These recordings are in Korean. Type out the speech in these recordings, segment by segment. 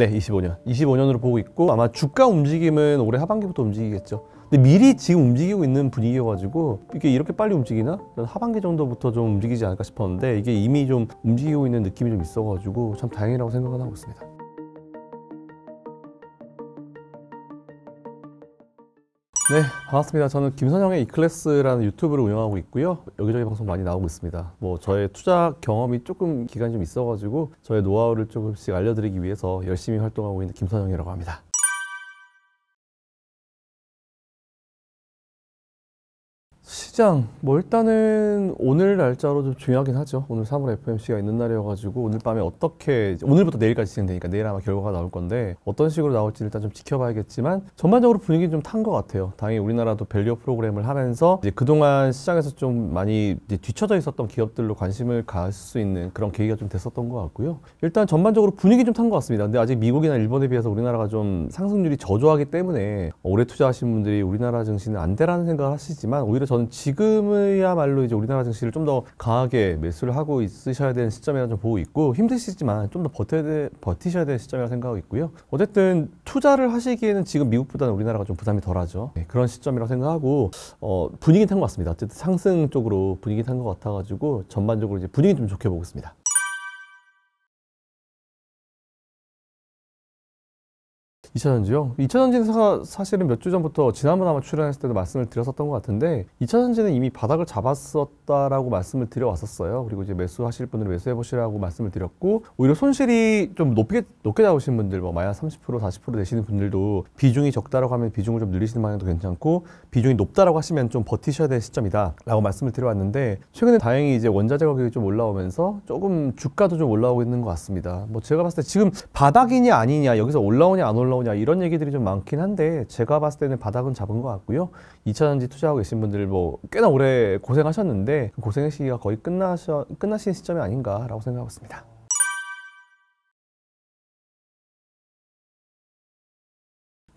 네, 25년. 25년으로 보고 있고 아마 주가 움직임은 올해 하반기부터 움직이겠죠. 근데 미리 지금 움직이고 있는 분위기여가지고 이게 이렇게 빨리 움직이나? 하반기 정도부터 좀 움직이지 않을까 싶었는데 이게 이미 좀 움직이고 있는 느낌이 좀 있어가지고 참 다행이라고 생각은 하고 있습니다. 네, 반갑습니다. 저는 김선영의 이클래스라는 유튜브를 운영하고 있고요. 여기저기 방송 많이 나오고 있습니다. 뭐 저의 투자 경험이 조금 기간이 좀 있어가지고 저의 노하우를 조금씩 알려드리기 위해서 열심히 활동하고 있는 김선영이라고 합니다. 시장 뭐 일단은 오늘 날짜로 좀 중요하긴 하죠. 오늘 3월 FOMC가 있는 날이어가지고 오늘 밤에 어떻게 오늘부터 내일까지 진행되니까 내일 아마 결과가 나올 건데 어떤 식으로 나올지 일단 좀 지켜봐야겠지만 전반적으로 분위기는 좀 탄 것 같아요. 다행히 우리나라도 밸류 프로그램을 하면서 이제 그동안 시장에서 좀 많이 이제 뒤쳐져 있었던 기업들로 관심을 가질 수 있는 그런 계기가 좀 됐었던 것 같고요. 일단 전반적으로 분위기 좀 탄 것 같습니다. 근데 아직 미국이나 일본에 비해서 우리나라가 좀 상승률이 저조하기 때문에 올해 투자하신 분들이 우리나라 증시는 안 되라는 생각을 하시지만 오히려 저는 지금이야말로 이제 우리나라 증시를 좀 더 강하게 매수를 하고 있으셔야 되는 시점이라 좀 보고 있고 힘드시지만 좀 더 버티셔야 되는 시점이라 생각하고 있고요. 어쨌든 투자를 하시기에는 지금 미국보다는 우리나라가 좀 부담이 덜하죠. 네, 그런 시점이라고 생각하고 분위기 탄 것 같습니다. 어쨌든 상승 쪽으로 분위기 탄 것 같아가지고 전반적으로 이제 분위기 좀 좋게 보고 있습니다. 2차전지요? 2차전지는 사실은 몇 주 전부터 지난번 아마 출연했을 때도 말씀을 드렸었던 것 같은데 2차전지는 이미 바닥을 잡았었다라고 말씀을 드려왔었어요. 그리고 이제 매수하실 분들은 매수해보시라고 말씀을 드렸고 오히려 손실이 좀 높게 잡으신 분들 뭐 마이너스 30% 40% 되시는 분들도 비중이 적다라고 하면 비중을 좀 늘리시는 방향도 괜찮고 비중이 높다라고 하시면 좀 버티셔야 될 시점이다 라고 말씀을 드려왔는데 최근에 다행히 이제 원자재 가격이 좀 올라오면서 조금 주가도 좀 올라오고 있는 것 같습니다. 뭐 제가 봤을 때 지금 바닥이냐 아니냐 여기서 올라오냐 안 올라오냐 이런 얘기들이 좀 많긴 한데 제가 봤을 때는 바닥은 잡은 것 같고요. 2차전지 투자하고 계신 분들 뭐 꽤나 오래 고생하셨는데 그 고생의 시기가 거의 끝나신 시점이 아닌가라고 생각하고 있습니다.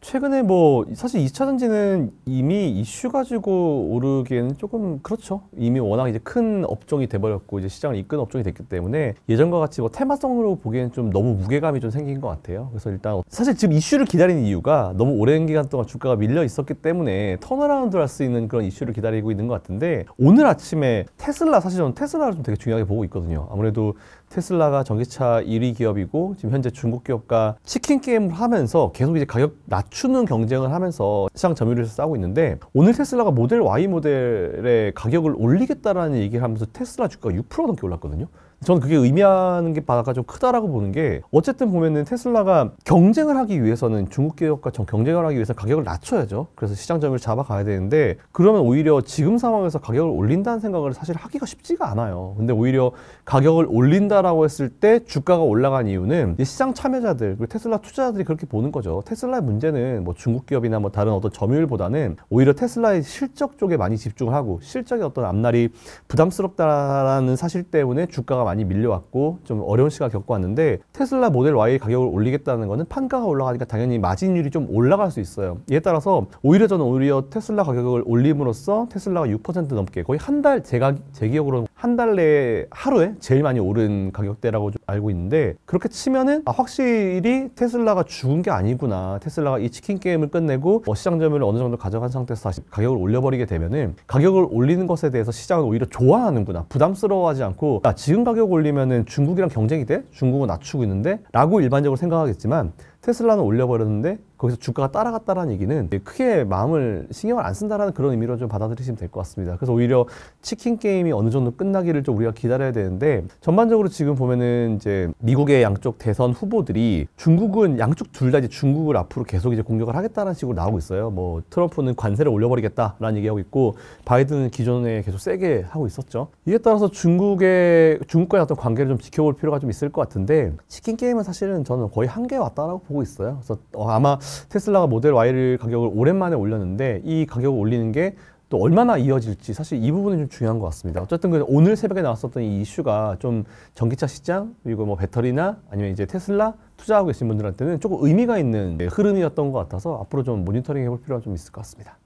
최근에 뭐 사실 2차전지는 이미 이슈 가지고 오르기에는 조금 그렇죠. 이미 워낙 이제 큰 업종이 돼버렸고 이제 시장을 이끄는 업종이 됐기 때문에 예전과 같이 뭐 테마성으로 보기에는 좀 너무 무게감이 좀 생긴 것 같아요. 그래서 일단 사실 지금 이슈를 기다리는 이유가 너무 오랜 기간 동안 주가가 밀려 있었기 때문에 턴어라운드 할 수 있는 그런 이슈를 기다리고 있는 것 같은데 오늘 아침에 테슬라 사실 저는 테슬라를 좀 되게 중요하게 보고 있거든요. 아무래도 테슬라가 전기차 1위 기업이고 지금 현재 중국 기업과 치킨 게임을 하면서 계속 이제 가격 낮추는 경쟁을 하면서 시장 점유율을 싸고 있는데 오늘 테슬라가 모델 Y 모델의 가격을 올리겠다라는 얘기를 하면서 테슬라 주가가 6% 넘게 올랐거든요. 저는 그게 의미하는 게 바가 좀 크다라고 보는 게 어쨌든 보면은 테슬라가 경쟁을 하기 위해서는 중국 기업과 경쟁을 하기 위해서 가격을 낮춰야죠. 그래서 시장 점유율을 잡아가야 되는데 그러면 오히려 지금 상황에서 가격을 올린다는 생각을 사실 하기가 쉽지가 않아요. 근데 오히려 가격을 올린다라고 했을 때 주가가 올라간 이유는 시장 참여자들 그리고 테슬라 투자자들이 그렇게 보는 거죠. 테슬라의 문제는 뭐 중국 기업이나 뭐 다른 어떤 점유율보다는 오히려 테슬라의 실적 쪽에 많이 집중을 하고 실적의 어떤 앞날이 부담스럽다라는 사실 때문에 주가가 많이 밀려왔고 좀 어려운 시간을 겪고 왔는데 테슬라 모델 Y 가격을 올리겠다는 거는 판가가 올라가니까 당연히 마진율이 좀 올라갈 수 있어요. 이에 따라서 오히려 저는 테슬라 가격을 올림으로써 테슬라가 6% 넘게 거의 한 달 제 기억으로는 한 달 내에 하루에 제일 많이 오른 가격대라고 좀 알고 있는데 그렇게 치면은 확실히 테슬라가 죽은 게 아니구나. 테슬라가 이 치킨 게임을 끝내고 시장 점유율을 어느 정도 가져간 상태에서 다시 가격을 올려버리게 되면은 가격을 올리는 것에 대해서 시장은 오히려 좋아하는구나. 부담스러워하지 않고 지금 가격 올리면은 중국이랑 경쟁이 돼? 중국은 낮추고 있는데? 라고 일반적으로 생각하겠지만 테슬라는 올려버렸는데 거기서 주가가 따라갔다라는 얘기는 크게 마음을 신경을 안 쓴다라는 그런 의미로 좀 받아들이시면 될 것 같습니다. 그래서 오히려 치킨 게임이 어느 정도 끝나기를 좀 우리가 기다려야 되는데 전반적으로 지금 보면은 이제 미국의 양쪽 대선 후보들이 중국은 양쪽 둘 다 이제 중국을 앞으로 계속 이제 공격을 하겠다는 식으로 나오고 있어요. 뭐 트럼프는 관세를 올려버리겠다라는 얘기하고 있고 바이든은 기존에 계속 세게 하고 있었죠. 이에 따라서 중국과의 어떤 관계를 좀 지켜볼 필요가 좀 있을 것 같은데 치킨 게임은 사실은 저는 거의 한계에 왔다라고 보고 있어요. 그래서 아마 테슬라가 모델 Y를 가격을 오랜만에 올렸는데 이 가격을 올리는 게 또 얼마나 이어질지 사실 이 부분이 좀 중요한 것 같습니다. 어쨌든 오늘 새벽에 나왔었던 이 이슈가 좀 전기차 시장 그리고 뭐 배터리나 아니면 이제 테슬라 투자하고 계신 분들한테는 조금 의미가 있는 흐름이었던 것 같아서 앞으로 좀 모니터링 해볼 필요가 좀 있을 것 같습니다.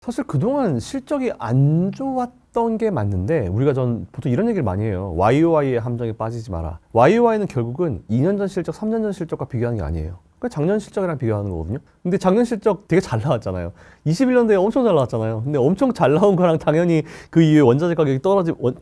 사실 그동안 실적이 안 좋았던 빠졌던 게 맞는데 우리가 전 보통 이런 얘기를 많이 해요. YOY의 함정에 빠지지 마라. YOY는 결국은 2년 전 실적, 3년 전 실적과 비교하는 게 아니에요. 그러니까 작년 실적이랑 비교하는 거거든요. 근데 작년 실적 되게 잘 나왔잖아요. 21년도에 엄청 잘 나왔잖아요. 근데 엄청 잘 나온 거랑 당연히 그 이후에 원자재 가격이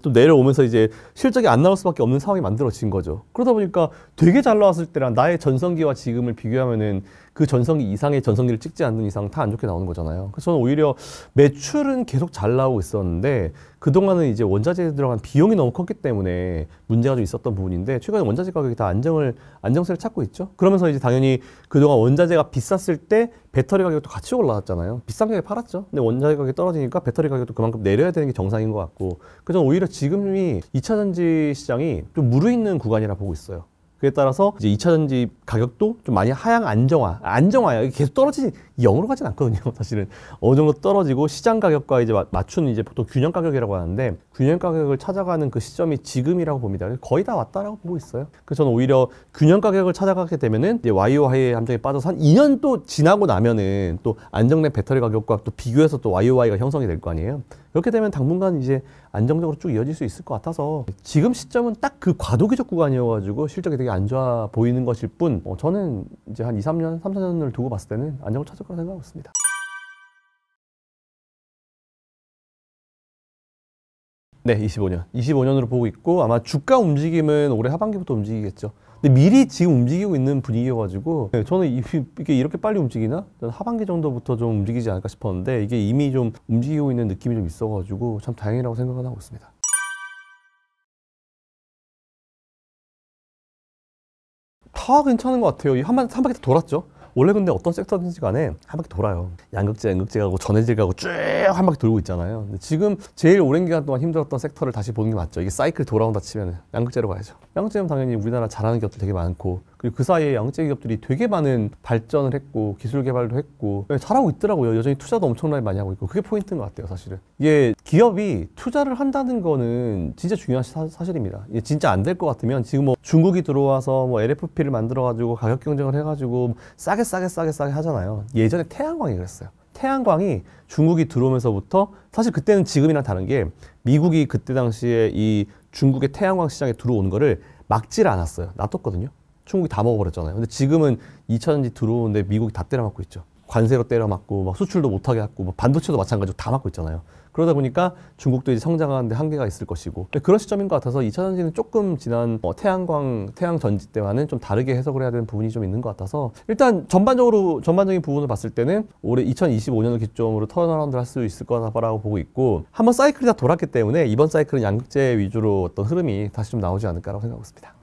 좀 내려오면서 이제 실적이 안 나올 수밖에 없는 상황이 만들어진 거죠. 그러다 보니까 되게 잘 나왔을 때랑 나의 전성기와 지금을 비교하면은 그 전성기 이상의 전성기를 찍지 않는 이상 다 안 좋게 나오는 거잖아요. 그래서 저는 오히려 매출은 계속 잘 나오고 있었는데 그동안은 이제 원자재에 들어간 비용이 너무 컸기 때문에 문제가 좀 있었던 부분인데 최근에 원자재 가격이 다 안정세를 찾고 있죠. 그러면서 이제 당연히 그동안 원자재가 비쌌을 때 배터리 가격도 같이 올라왔잖아요. 비싼 가격에 팔았죠. 근데 원자재 가격이 떨어지니까 배터리 가격도 그만큼 내려야 되는 게 정상인 것 같고 그래서 오히려 지금이 2차 전지 시장이 좀 무르익는 구간이라 보고 있어요. 그에 따라서 이제 2차 전지 가격도 좀 많이 하향 안정화야. 계속 떨어지지 0으로 가진 않거든요. 사실은 어느 정도 떨어지고 시장 가격과 이제 맞추는 이제 보통 균형 가격이라고 하는데 균형 가격을 찾아가는 그 시점이 지금이라고 봅니다. 거의 다 왔다라고 보고 있어요. 그래서 저는 오히려 균형 가격을 찾아가게 되면은 이제 YOY의 함정에 빠져서 한 2년 또 지나고 나면은 또 안정된 배터리 가격과 또 비교해서 또 YOY가 형성이 될 거 아니에요. 그렇게 되면 당분간 이제 안정적으로 쭉 이어질 수 있을 것 같아서 지금 시점은 딱 그 과도기적 구간이어가지고 실적이 되게 안 좋아 보이는 것일 뿐 저는 이제 한 2, 3년, 3, 4년을 두고 봤을 때는 안정을 찾을 거라 생각하고 있습니다. 네, 25년. 25년으로 보고 있고 아마 주가 움직임은 올해 하반기부터 움직이겠죠. 근데 미리 지금 움직이고 있는 분위기여가지고 저는 이게 이렇게 빨리 움직이나? 저는 하반기 정도부터 좀 움직이지 않을까 싶었는데 이게 이미 좀 움직이고 있는 느낌이 좀 있어가지고 참 다행이라고 생각은 하고 있습니다. 다 괜찮은 것 같아요. 한 바퀴 다 돌았죠. 원래 근데 어떤 섹터든지 간에 한 바퀴 돌아요. 양극재, 연극재 가고 전해질 가고 쭉 한 바퀴 돌고 있잖아요. 근데 지금 제일 오랜 기간 동안 힘들었던 섹터를 다시 보는 게 맞죠. 이게 사이클 돌아온다 치면 양극재로 가야죠. 양극재는 당연히 우리나라 잘하는 기업들 되게 많고 그리고 그 사이에 양극재 기업들이 되게 많은 발전을 했고 기술 개발도 했고 잘하고 있더라고요. 여전히 투자도 엄청나게 많이 하고 있고 그게 포인트인 것 같아요. 사실은 이게 기업이 투자를 한다는 거는 진짜 중요한 사실입니다. 이게 진짜 안 될 것 같으면 지금 뭐 중국이 들어와서 뭐 LFP를 만들어 가지고 가격 경쟁을 해가지고 싸게 하잖아요. 예전에 태양광이 그랬어요. 태양광이 중국이 들어오면서부터 사실 그때는 지금이랑 다른 게 미국이 그때 당시에 이 중국의 태양광 시장에 들어오는 거를 막지를 않았어요. 놔뒀거든요. 중국이 다 먹어버렸잖아요. 근데 지금은 2차전지 들어오는데 미국이 다 때려막고 있죠. 관세로 때려막고 막 수출도 못하게 하고 막 반도체도 마찬가지로 다 막고 있잖아요. 그러다 보니까 중국도 이제 성장하는데 한계가 있을 것이고 그런 시점인 것 같아서 2차 전지는 조금 지난 태양 전지 때와는 좀 다르게 해석을 해야 되는 부분이 좀 있는 것 같아서 일단 전반적인 부분을 봤을 때는 올해 2025년을 기점으로 턴어라운드를 할 수 있을 거라고 보고 있고 한번 사이클이 다 돌았기 때문에 이번 사이클은 양극재 위주로 어떤 흐름이 다시 좀 나오지 않을까라고 생각하고 있습니다.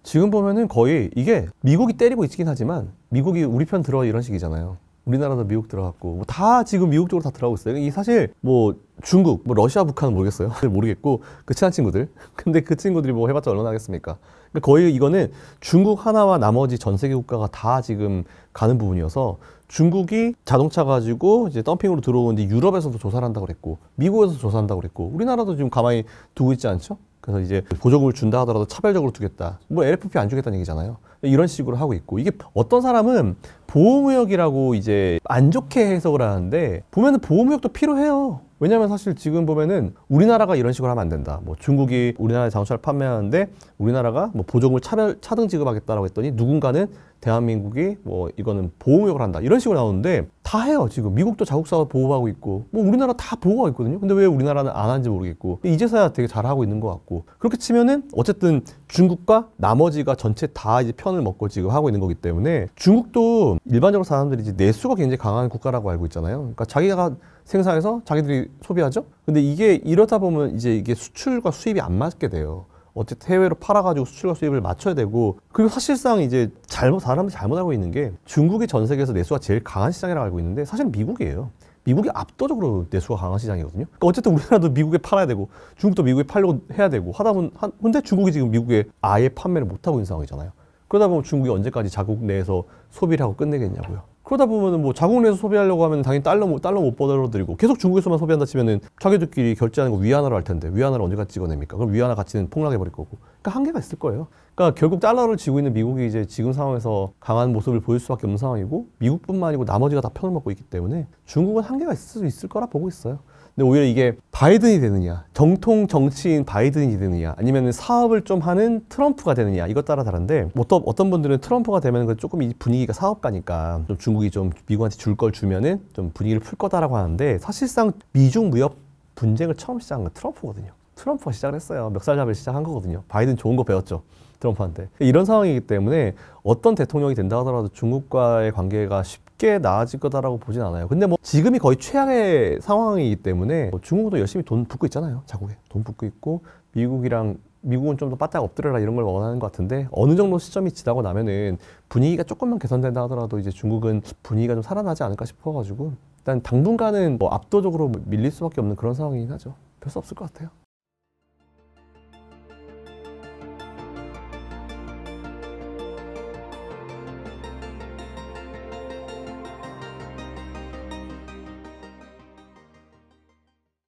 지금 보면은 거의 이게 미국이 때리고 있긴 하지만 미국이 우리 편 들어 이런 식이잖아요. 우리나라도 미국 들어갔고 뭐 다 지금 미국 쪽으로 다 들어가고 있어요. 이 사실 뭐 중국, 뭐 러시아, 북한은 모르겠어요. 모르겠고 그 친한 친구들. 근데 그 친구들이 뭐 해봤자 얼마나 하겠습니까? 그러니까 거의 이거는 중국 하나와 나머지 전 세계 국가가 다 지금 가는 부분이어서 중국이 자동차 가지고 이제 덤핑으로 들어오는데 유럽에서도 조사를 한다고 그랬고 미국에서도 조사한다고 그랬고 우리나라도 지금 가만히 두고 있지 않죠? 그래서 이제 보조금을 준다 하더라도 차별적으로 두겠다. 뭐 LFP 안 주겠다는 얘기잖아요. 이런 식으로 하고 있고 이게 어떤 사람은 보호무역이라고 이제 안 좋게 해석을 하는데 보면은 보호무역도 필요해요. 왜냐면 사실 지금 보면은 우리나라가 이런 식으로 하면 안 된다. 뭐 중국이 우리나라에 자동차를 판매하는데 우리나라가 뭐 보조금을 차등 지급하겠다라고 했더니 누군가는 대한민국이 뭐 이거는 보호무역을 한다. 이런 식으로 나오는데 다 해요. 지금 미국도 자국 사업 보호하고 있고 뭐 우리나라 다 보호하고 있거든요. 근데 왜 우리나라는 안 하는지 모르겠고 이제서야 되게 잘하고 있는 것 같고 그렇게 치면은 어쨌든 중국과 나머지가 전체 다 이제 편을 먹고 지금 하고 있는 거기 때문에 중국도 일반적으로 사람들이 이제 내수가 굉장히 강한 국가라고 알고 있잖아요. 그러니까 자기가 생산해서 자기들이 소비하죠. 근데 이게 이러다 보면 이제 이게 수출과 수입이 안 맞게 돼요. 어쨌든 해외로 팔아가지고 수출과 수입을 맞춰야 되고 그리고 사실상 이제 사람들이 잘못 알고 있는 게 중국이 전 세계에서 내수가 제일 강한 시장이라고 알고 있는데 사실은 미국이에요. 미국이 압도적으로 내수가 강한 시장이거든요. 그러니까 어쨌든 우리나라도 미국에 팔아야 되고 중국도 미국에 팔려고 해야 되고 하다 보면 근데 중국이 지금 미국에 아예 판매를 못 하고 있는 상황이잖아요. 그러다 보면 중국이 언제까지 자국 내에서 소비를 하고 끝내겠냐고요. 그러다 보면은 뭐 자국 내에서 소비하려고 하면 당연히 달러 못 벌어들이고 계속 중국에서만 소비한다 치면은 자기들끼리 결제하는 거 위안화로 할 텐데 위안화를 언제까지 찍어냅니까? 그럼 위안화 가치는 폭락해 버릴 거고. 그러니까 한계가 있을 거예요. 그러니까 결국 달러를 쥐고 있는 미국이 이제 지금 상황에서 강한 모습을 보일 수밖에 없는 상황이고 미국뿐만 아니고 나머지가 다 편을 먹고 있기 때문에 중국은 한계가 있을 수 있을 거라 보고 있어요. 근데 오히려 이게 바이든이 되느냐, 정통 정치인 바이든이 되느냐, 아니면 사업을 좀 하는 트럼프가 되느냐, 이것 따라 다른데, 어떤 분들은 트럼프가 되면 조금 이 분위기가 사업가니까 좀 중국이 좀 미국한테 줄 걸 주면은 좀 분위기를 풀 거다라고 하는데, 사실상 미중 무역 분쟁을 처음 시작한 건 트럼프거든요. 트럼프가 시작을 했어요. 멱살잡이를 시작한 거거든요. 바이든 좋은 거 배웠죠. 트럼프한테. 이런 상황이기 때문에 어떤 대통령이 된다 하더라도 중국과의 관계가 쉽게 나아질 거다라고 보진 않아요. 근데 뭐 지금이 거의 최악의 상황이기 때문에 뭐 중국도 열심히 돈 붓고 있잖아요. 자국에 돈 붓고 있고 미국은 좀 더 바짝 엎드려라 이런 걸 원하는 것 같은데 어느 정도 시점이 지나고 나면은 분위기가 조금만 개선된다 하더라도 이제 중국은 분위기가 좀 살아나지 않을까 싶어가지고 일단 당분간은 뭐 압도적으로 밀릴 수밖에 없는 그런 상황이긴 하죠. 별 수 없을 것 같아요.